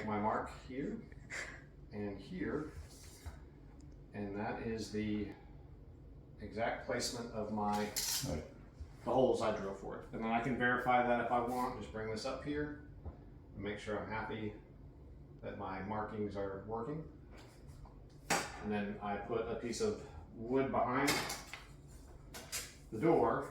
my mark here and here, and that is the exact placement of my the holes I drill for it. And then I can verify that if I want. Just bring this up here and make sure I'm happy that my markings are working. And then I put a piece of wood behind the door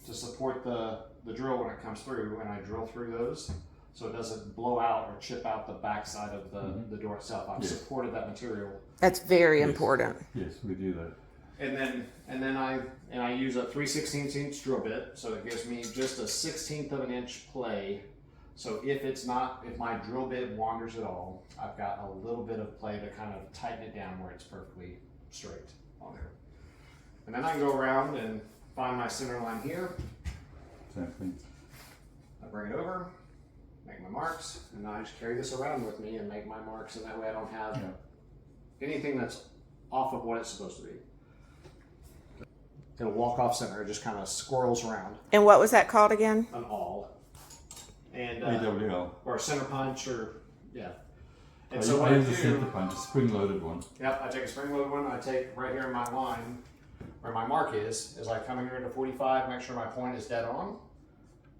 to support the drill when it comes through, and I drill through those so it doesn't blow out or chip out the back side of the door itself. I've supported that material. That's very important. Yes, we do that. And then I use a 3/16 inch drill bit, so it gives me just a 1/16 of an inch play. So if my drill bit wanders at all, I've got a little bit of play to kind of tighten it down where it's perfectly straight on there. And then I can go around and find my center line here. Same thing. I bring it over, make my marks, and I just carry this around with me and make my marks, and that way I don't have anything that's off of what it's supposed to be. It'll walk off center, it just kind of squirrels around. And what was that called again? An awl. And AWL. or a center punch, or And I so what I use a do, center punch, a spring-loaded one. yep, I take a spring-loaded one. I take right here in my line where my mark is I come in here into 45, make sure my point is dead on,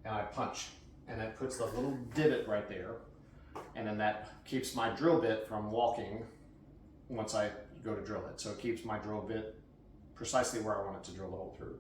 and I punch, and it puts the little divot right there, and then that keeps my drill bit from walking once I go to drill it. So it keeps my drill bit precisely where I want it to drill the hole through.